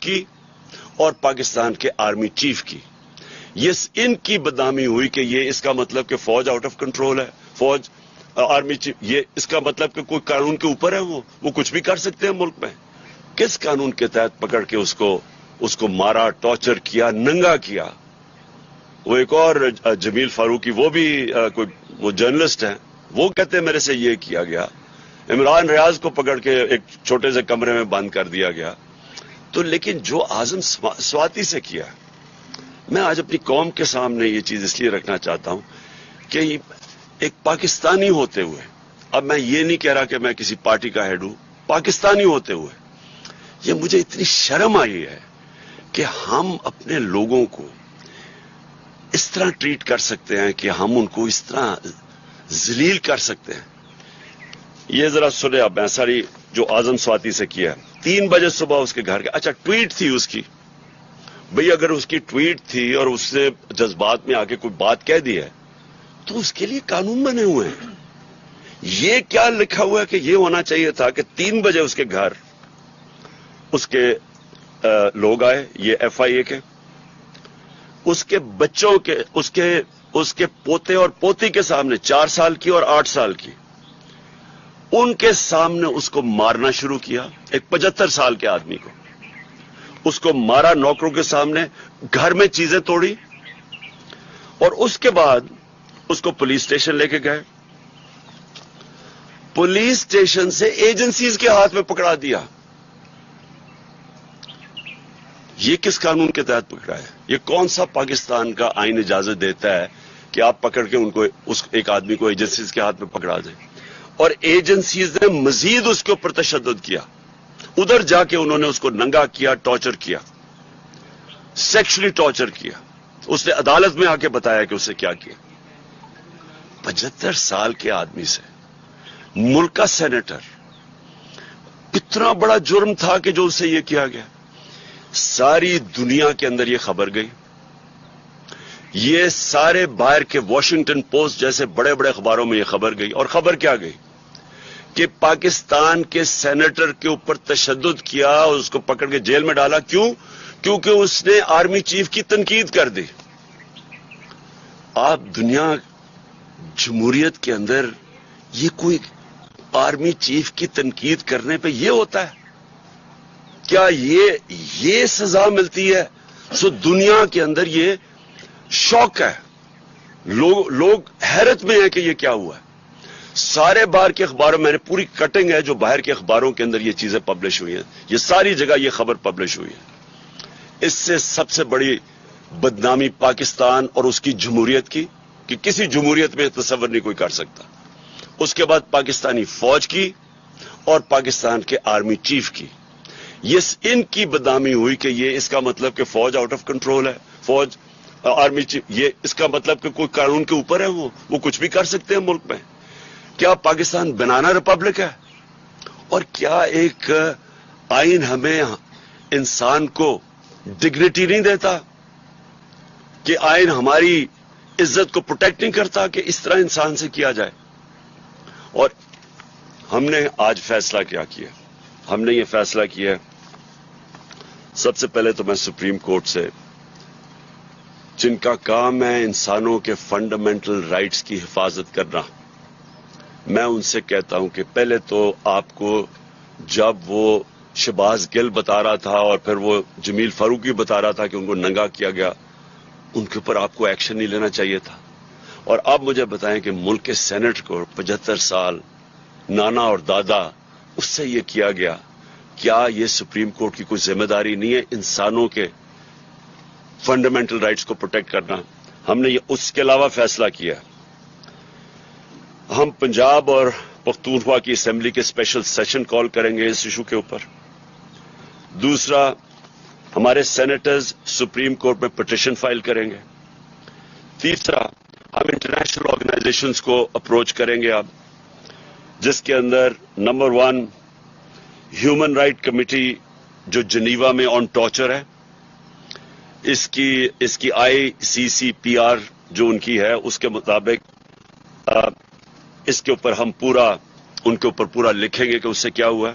کی اور پاکستان کے آرمی چیف کی. یہ ان کی بدنامی ہوئی کہ یہ اس کا مطلب کہ فوج آؤٹ آف کنٹرول ہے, فوج آرمی چیف, یہ اس کا مطلب کہ کوئی قانون کے اوپر ہے, وہ کچھ بھی کر سکتے ہیں ملک میں. کس قانون کے تحت پکڑ کے اس کو مارا, ٹارچر کیا, ننگا کیا. وہ ایک اور جمیل فاروقی, وہ بھی وہ جرنلسٹ ہیں, وہ کہتے ہیں میرے سے یہ کیا گیا. عمران ریاض کو پکڑ کے ایک چھوٹے سے کمرے میں بند کر دیا گیا. تو لیکن جو اعظم سواتی سے کیا, میں آج اپنی قوم کے سامنے یہ چیز اس لیے رکھنا چاہتا ہوں کہ ایک پاکستانی ہوتے ہوئے, اب میں یہ نہیں کہہ رہا کہ میں کسی پارٹی کا ہیڈ ہوں, پاکستانی ہوتے ہوئے یہ مجھے اتنی شرم آئی ہے کہ ہم اپنے لوگوں کو اس طرح ٹریٹ کر سکتے ہیں, کہ ہم ان کو اس طرح ذلیل کر سکتے ہیں. یہ ذرا سنیں اب, میں ساری جو اعظم سواتی سے کیا ہے. 3 بجے صبح اس کے گھر کے, اچھا ٹویٹ تھی اس کی, بھئی اگر اس کی ٹویٹ تھی اور اس نے جذبات میں آ کے کوئی بات کہہ دی ہے تو اس کے لیے قانون بنے ہوئے ہیں. یہ کیا لکھا ہوا ہے کہ یہ ہونا چاہیے تھا کہ 3 بجے اس کے گھر اس کے لوگ آئے, یہ ایف آئی اے کے, اس کے بچوں کے, اس کے پوتے اور پوتی کے سامنے, 4 سال کی اور 8 سال کی, ان کے سامنے اس کو مارنا شروع کیا. ایک 75 سال کے آدمی کو اس کو مارا, نوکروں کے سامنے, گھر میں چیزیں توڑی, اور اس کے بعد اس کو پولیس اسٹیشن لے کے گئے. پولیس اسٹیشن سے ایجنسیز کے ہاتھ میں پکڑا دیا. یہ کس قانون کے تحت پکڑا ہے؟ یہ کون سا پاکستان کا آئین اجازت دیتا ہے کہ آپ پکڑ کے ان کو, ایک آدمی کو ایجنسیز کے ہاتھ میں پکڑا دیں؟ اور ایجنسیز نے مزید اس کے اوپر تشدد کیا. ادھر جا کے انہوں نے اس کو ننگا کیا, ٹارچر کیا, سیکشلی ٹارچر کیا. اس نے عدالت میں آ کے بتایا کہ اسے کیا کیا. 75 سال کے آدمی سے, ملک کا سینیٹر, اتنا بڑا جرم تھا کہ جو اسے یہ کیا گیا. ساری دنیا کے اندر یہ خبر گئی. یہ سارے باہر کے واشنگٹن پوسٹ جیسے بڑے بڑے اخباروں میں یہ خبر گئی. اور خبر کیا گئی کہ پاکستان کے سینیٹر کے اوپر تشدد کیا اور اس کو پکڑ کے جیل میں ڈالا. کیوں؟ کیونکہ اس نے آرمی چیف کی تنقید کر دی. آپ دنیا جمہوریت کے اندر یہ کوئی آرمی چیف کی تنقید کرنے پہ یہ ہوتا ہے؟ کیا یہ سزا ملتی ہے؟ سو دنیا کے اندر یہ شوق ہے, لوگ حیرت میں ہیں کہ یہ کیا ہوا ہے. سارے باہر کے اخباروں, میں نے پوری کٹنگ ہے جو باہر کے اخباروں کے اندر یہ چیزیں پبلش ہوئی ہیں, یہ ساری جگہ یہ خبر پبلش ہوئی ہے. اس سے سب سے بڑی بدنامی پاکستان اور اس کی جمہوریت کی, کہ کسی جمہوریت میں تصور نہیں کوئی کر سکتا. اس کے بعد پاکستانی فوج کی اور پاکستان کے آرمی چیف کی. یہ ان کی بدنامی ہوئی کہ یہ اس کا مطلب کہ فوج آؤٹ آف کنٹرول ہے, فوج آرمی چیف, یہ اس کا مطلب کہ کوئی قانون کے اوپر ہے, وہ کچھ بھی کر سکتے ہیں ملک میں. کیا پاکستان بنانا ریپبلک ہے؟ اور کیا ایک آئین ہمیں انسان کو ڈگنیٹی نہیں دیتا؟ کہ آئین ہماری عزت کو پروٹیکٹ نہیں کرتا کہ اس طرح انسان سے کیا جائے؟ اور ہم نے آج فیصلہ کیا کیا؟ ہم نے یہ فیصلہ کیا, سب سے پہلے تو میں سپریم کورٹ سے, جن کا کام ہے انسانوں کے فنڈامنٹل رائٹس کی حفاظت کرنا, میں ان سے کہتا ہوں کہ پہلے تو آپ کو جب وہ شہباز گل بتا رہا تھا اور پھر وہ جمیل فاروقی بتا رہا تھا کہ ان کو ننگا کیا گیا, ان کے اوپر آپ کو ایکشن نہیں لینا چاہیے تھا. اور آپ مجھے بتائیں کہ ملک کے سینٹ کو 75 سال نانا اور دادا, اس سے یہ کیا گیا, کیا یہ سپریم کورٹ کی کوئی ذمہ داری نہیں ہے انسانوں کے فنڈامنٹل رائٹس کو پروٹیکٹ کرنا؟ ہم نے یہ اس کے علاوہ فیصلہ کیا. ہم پنجاب اور پختونخوا کی اسمبلی کے اسپیشل سیشن کال کریں گے اس ایشو کے اوپر. دوسرا, ہمارے سینیٹرز سپریم کورٹ میں پٹیشن فائل کریں گے. تیسرا, ہم انٹرنیشنل آرگنائزیشنز کو اپروچ کریں گے اب, جس کے اندر نمبر 1 ہیومن رائٹ کمیٹی جو جنیوا میں آن ٹارچر ہے, اس کی ICCPR جو ان کی ہے, اس کے مطابق اس کے اوپر ہم ان کے اوپر پورا لکھیں گے کہ اس سے کیا ہوا ہے.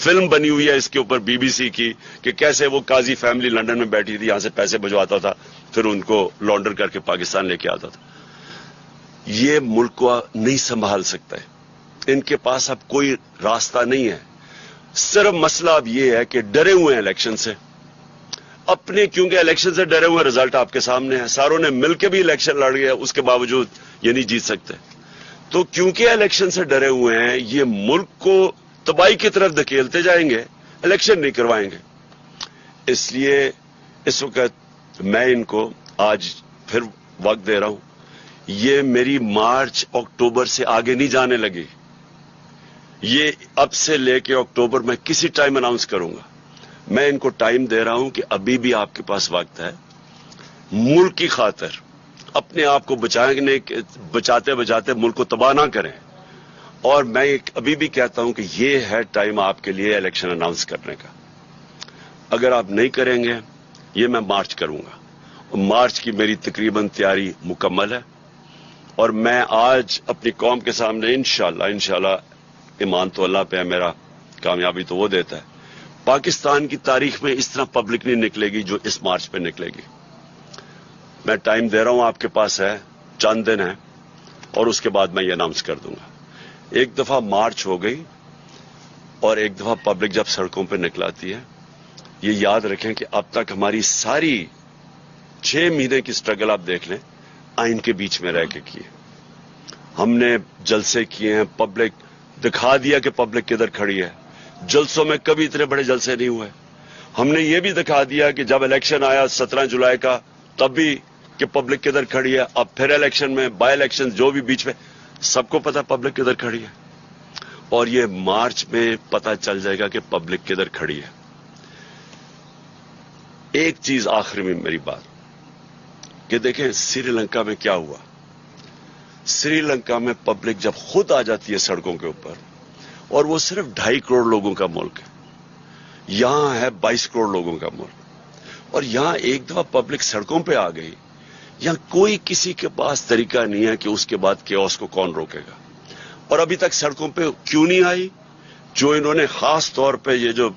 فلم بنی ہوئی ہے اس کے اوپر BBC کی کہ کیسے وہ قاضی فیملی لندن میں بیٹھی تھی, یہاں سے پیسے بھجواتا تھا, پھر ان کو لانڈر کر کے پاکستان لے کے آتا تھا. یہ ملک کو نہیں سنبھال سکتا ہے, ان کے پاس اب کوئی راستہ نہیں ہے. صرف مسئلہ اب یہ ہے کہ ڈرے ہوئے ہیں الیکشن سے اپنے, کیونکہ الیکشن سے ڈرے ہوئے, رزلٹ آپ کے سامنے ہے, ساروں نے مل کے بھی الیکشن لڑ گیا, اس کے باوجود یہ نہیں جیت سکتے. تو کیونکہ الیکشن سے ڈرے ہوئے ہیں, یہ ملک کو تباہی کی طرف دھکیلتے جائیں گے, الیکشن نہیں کروائیں گے. اس لیے اس وقت میں ان کو آج پھر وقت دے رہا ہوں, یہ میری مارچ اکتوبر سے آگے نہیں جانے لگی. یہ اب سے لے کے اکتوبر میں کسی ٹائم اناؤنس کروں گا. میں ان کو ٹائم دے رہا ہوں کہ ابھی بھی آپ کے پاس وقت ہے, ملک کی خاطر اپنے آپ کو بچاتے بچاتے ملک کو تباہ نہ کریں. اور میں ابھی بھی کہتا ہوں کہ یہ ہے ٹائم آپ کے لیے الیکشن اناؤنس کرنے کا. اگر آپ نہیں کریں گے, یہ میں مارچ کروں گا, مارچ کی میری تقریباً تیاری مکمل ہے. اور میں آج اپنی قوم کے سامنے انشاءاللہ ایمان تو اللہ پہ ہے میرا, کامیابی تو وہ دیتا ہے, پاکستان کی تاریخ میں اس طرح پبلک نہیں نکلے گی جو اس مارچ پہ نکلے گی. میں ٹائم دے رہا ہوں, آپ کے پاس ہے, چند دن ہے, اور اس کے بعد میں یہ اناؤنس کر دوں گا. ایک دفعہ مارچ ہو گئی اور ایک دفعہ پبلک جب سڑکوں پہ نکلاتی ہے, یہ یاد رکھیں کہ اب تک ہماری ساری 6 مہینے کی سٹرگل آپ دیکھ لیں, آئین کے بیچ میں رہ کے کیے. ہم نے جلسے کیے ہیں, پبلک دکھا دیا کہ پبلک کدھر کھڑی ہے. جلسوں میں کبھی اتنے بڑے جلسے نہیں ہوئے. ہم نے یہ بھی دکھا دیا کہ جب الیکشن آیا 17 جولائی کا, تب بھی کہ پبلک کدھر کھڑی ہے. اب پھر الیکشن میں, بائی الیکشن جو بھی بیچ میں, سب کو پتا پبلک کدھر کھڑی ہے. اور یہ مارچ میں پتا چل جائے گا کہ پبلک کدھر کھڑی ہے. ایک چیز آخر میں میری بات کہ دیکھیں سری لنکا میں کیا ہوا. سری لنکا میں پبلک جب خود آ جاتی ہے سڑکوں کے اوپر, اور وہ صرف 2.5 کروڑ لوگوں کا ملک ہے, یہاں ہے 22 کروڑ لوگوں کا ملک, اور یہاں ایک دفعہ پبلک سڑکوں پہ آ گئی, یہاں کوئی کسی کے پاس طریقہ نہیں ہے کہ اس کے بعد کیوس کو کون روکے گا. اور ابھی تک سڑکوں پہ کیوں نہیں آئی؟ جو انہوں نے خاص طور پہ یہ جو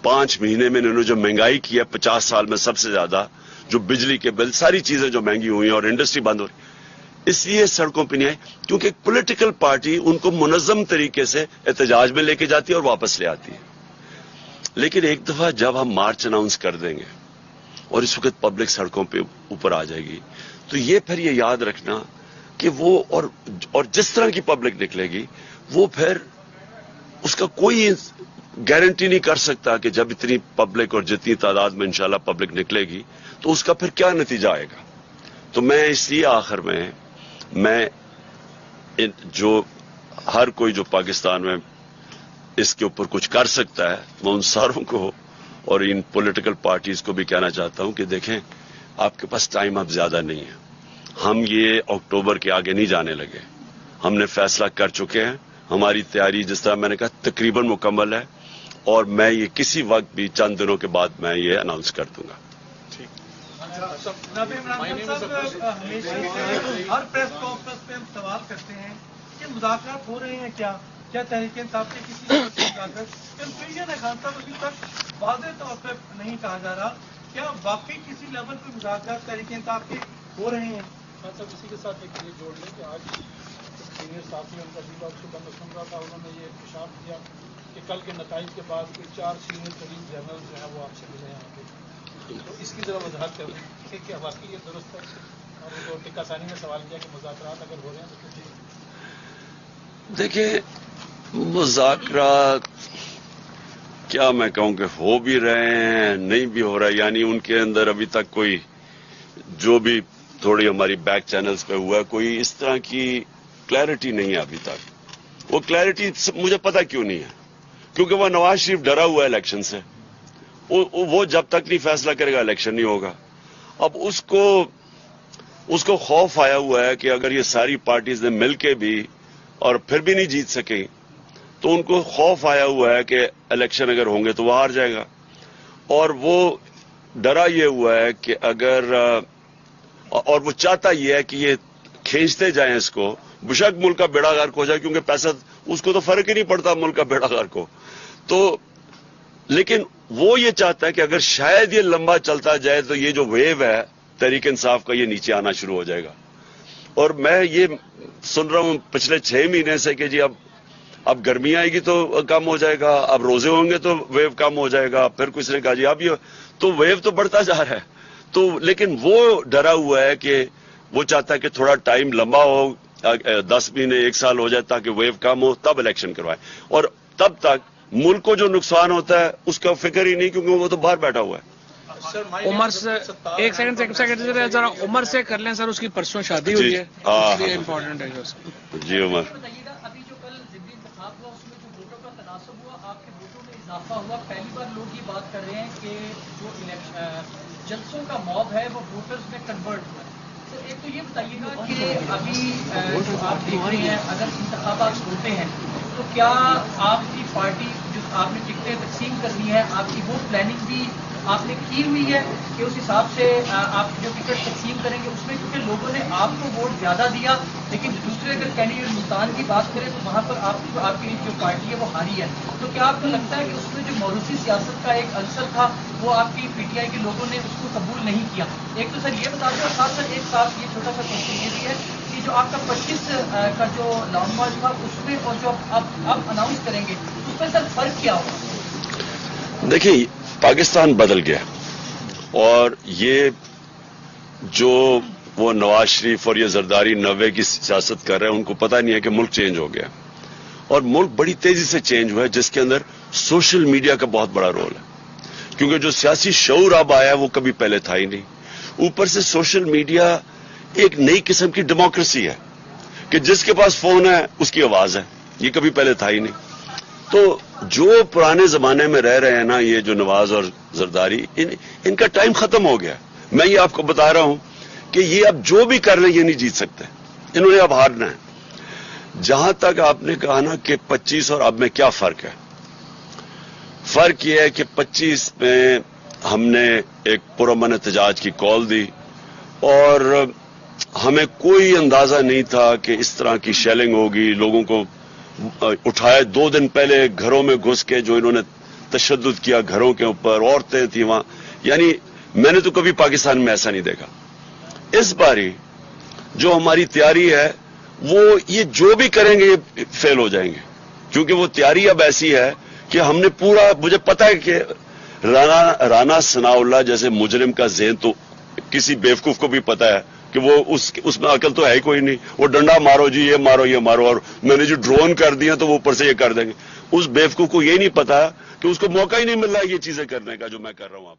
5 مہینے میں انہوں نے جو مہنگائی کی ہے 50 سال میں سب سے زیادہ, جو بجلی کے بل, ساری چیزیں جو مہنگی ہوئی ہیں اور انڈسٹری بند ہو رہی, اس لیے سڑکوں پہ نہیں آئی کیونکہ ایک پولیٹیکل پارٹی ان کو منظم طریقے سے احتجاج میں لے کے جاتی ہے اور واپس لے آتی ہے. لیکن ایک دفعہ جب ہم مارچ اناؤنس کر دیں گے اور اس وقت پبلک سڑکوں پہ اوپر آ جائے گی, تو یہ پھر یہ یاد رکھنا کہ وہ اور جس طرح کی پبلک نکلے گی, وہ پھر اس کا کوئی گارنٹی نہیں کر سکتا کہ جب اتنی پبلک اور جتنی تعداد میں انشاءاللہ پبلک نکلے گی تو اس کا پھر کیا نتیجہ آئے گا. تو میں اس لیے آخر میں جو ہر کوئی جو پاکستان میں اس کے اوپر کچھ کر سکتا ہے, میں ان ساروں کو اور ان پولیٹیکل پارٹیز کو بھی کہنا چاہتا ہوں کہ دیکھیں آپ کے پاس ٹائم اب زیادہ نہیں ہے. ہم یہ اکتوبر کے آگے نہیں جانے لگے, ہم نے فیصلہ کر چکے ہیں. ہماری تیاری جس طرح میں نے کہا تقریباً مکمل ہے, اور میں یہ کسی وقت بھی چند دنوں کے بعد میں یہ اناؤنس کر دوں گا. جناب عمران خان صاحب, ہمیشہ سے ہر پریس کانفرنس پہ ہم سوال کرتے ہیں کہ مذاکرات ہو رہے ہیں کیا تحریک انصاف کے کسی مذاکرات, کنفیوژن ہے خان صاحب, ابھی تک واضح طور پہ نہیں کہا جا رہا, کیا واقعی کسی لیول پہ مذاکرات تحریک انصاف کے ہو رہے ہیں؟ خان صاحب اسی کے ساتھ ایک یہ جوڑ لیں کہ آج سینئر صحافی ان کا دیپا صبح میں سن رہا تھا, انہوں نے یہ انکشاف کیا کہ کل کے نتائج کے بعد کوئی 4 سینئر ترین جنرل جو ہے وہ آپ سے ملے ہیں آگے, تو اس کی ذرا وضاحت کر دیں کہ کیا واقعی یہ درست ہے. اور جو ٹکا ثانی نے سوال کیا کہ مذاکرات اگر ہو رہے ہیں تو کچھ دیکھیں مذاکرات کیا میں کہوں کہ ہو بھی رہے ہیں نہیں بھی ہو رہا ہے, یعنی ان کے اندر ابھی تک کوئی جو بھی تھوڑی ہماری بیک چینلز پہ ہوا ہے کوئی اس طرح کی کلیئرٹی نہیں ہے ابھی تک. وہ کلیئرٹی مجھے پتا کیوں نہیں ہے, کیونکہ وہ نواز شریف ڈرا ہوا ہے الیکشن سے. وہ جب تک نہیں فیصلہ کرے گا الیکشن نہیں ہوگا. اب اس کو خوف آیا ہوا ہے کہ اگر یہ ساری پارٹیز نے مل کے بھی اور پھر بھی نہیں جیت سکیں تو ان کو خوف آیا ہوا ہے کہ الیکشن اگر ہوں گے تو وہ ہار جائے گا. اور وہ ڈرا یہ ہوا ہے کہ اگر اور وہ چاہتا یہ ہے کہ یہ کھینچتے جائیں اس کو, بشک ملک کا بیڑا غرق ہو جائے, کیونکہ پیسہ اس کو تو فرق ہی نہیں پڑتا ملک کا بیڑا غرق کو. تو لیکن وہ یہ چاہتا ہے کہ اگر شاید یہ لمبا چلتا جائے تو یہ جو ویو ہے تحریک انصاف کا یہ نیچے آنا شروع ہو جائے گا. اور میں یہ سن رہا ہوں پچھلے 6 مہینے سے کہ جی اب گرمی آئے گی تو کم ہو جائے گا, اب روزے ہوں گے تو ویو کم ہو جائے گا, پھر کسی نے کہا جی اب یہ تو ویو تو بڑھتا جا رہا ہے. تو لیکن وہ ڈرا ہوا ہے کہ وہ چاہتا ہے کہ تھوڑا ٹائم لمبا ہو, 10 مہینے 1 سال ہو جائے تاکہ ویو کم ہو, تب الیکشن کروائے. اور تب تک ملک کو جو نقصان ہوتا ہے اس کا فکر ہی نہیں, کیونکہ وہ تو باہر بیٹھا ہوا ہے. عمر سے ایک سیکنڈ ذرا عمر سے کر لیں سر, اس کی پرسوں شادی ہوئی ہے, یہ امپورٹنٹ ہے. جی عمر, ابھی جو کل ضمنی انتخاب ہوا اس میں جو ووٹوں کا تناسب ہوا, آپ کے ووٹوں میں اضافہ ہوا. پہلی بار لوگ یہ بات کر رہے ہیں کہ جو جلسوں کا موب ہے وہ ووٹرز میں کنورٹ ہوا ہے. سر ایک تو یہ بتائیے گا کہ ابھی جو آپ دیکھ رہے ہیں اگر انتخابات ہوتے ہیں تو کیا آپ کی پارٹی جو آپ نے ٹکٹیں تقسیم کرنی ہے, آپ کی وہ پلاننگ بھی آپ نے کی ہوئی ہے کہ اس حساب سے آپ جو ٹکٹ تقسیم کریں گے اس میں, کیونکہ لوگوں نے آپ کو ووٹ زیادہ دیا لیکن دوسرے اگر کینڈیڈیٹ ملتان کی بات کریں تو وہاں پر آپ کی جو پارٹی ہے وہ ہاری ہے. تو کیا آپ کو لگتا ہے کہ اس میں جو موروثی سیاست کا ایک عنصر تھا وہ آپ کی پی ٹی آئی کے لوگوں نے اس کو قبول نہیں کیا؟ ایک تو سر یہ بتا دیں, اور ساتھ ساتھ ایک ساتھ یہ چھوٹا سا کوشچن یہ بھی ہے کہ جو آپ کا 25 کا جو لانگ مارچ تھا اس میں اور جو آپ اناؤنس کریں گے اس میں سر فرق کیا ہوگا؟ دیکھیے پاکستان بدل گیا, اور یہ جو وہ نواز شریف اور یہ زرداری 90 کی سیاست کر رہے ہیں ان کو پتہ نہیں ہے کہ ملک چینج ہو گیا, اور ملک بڑی تیزی سے چینج ہوا ہے جس کے اندر سوشل میڈیا کا بہت بڑا رول ہے. کیونکہ جو سیاسی شعور اب آیا ہے وہ کبھی پہلے تھا ہی نہیں. اوپر سے سوشل میڈیا ایک نئی قسم کی ڈیموکریسی ہے کہ جس کے پاس فون ہے اس کی آواز ہے, یہ کبھی پہلے تھا ہی نہیں. تو جو پرانے زمانے میں رہ رہے ہیں نا یہ جو نواز اور زرداری, ان کا ٹائم ختم ہو گیا. میں یہ آپ کو بتا رہا ہوں کہ یہ اب جو بھی کر لیں یہ نہیں جیت سکتے, انہوں نے اب ہارنا ہے. جہاں تک آپ نے کہا نا کہ 25 اور اب میں کیا فرق ہے, فرق یہ ہے کہ 25 میں ہم نے ایک پرامن احتجاج کی کال دی اور ہمیں کوئی اندازہ نہیں تھا کہ اس طرح کی شیلنگ ہوگی. لوگوں کو اٹھائے 2 دن پہلے گھروں میں گھس کے جو انہوں نے تشدد کیا گھروں کے اوپر, عورتیں تھیں وہاں, یعنی میں نے تو کبھی پاکستان میں ایسا نہیں دیکھا. اس باری جو ہماری تیاری ہے وہ یہ جو بھی کریں گے یہ فیل ہو جائیں گے, کیونکہ وہ تیاری اب ایسی ہے کہ ہم نے پورا, مجھے پتا ہے کہ رانا ثناء اللہ جیسے مجرم کا ذہن تو کسی بیوقوف کو بھی پتا ہے کہ وہ اس میں عقل تو ہے ہی کوئی نہیں. وہ ڈنڈا مارو جی, یہ مارو یہ مارو, اور میں نے جو ڈرون کر دیا تو وہ اوپر سے یہ کر دیں گے. اس بیوقوف کو یہ نہیں پتا کہ اس کو موقع ہی نہیں مل رہا ہے یہ چیزیں کرنے کا جو میں کر رہا ہوں. آپ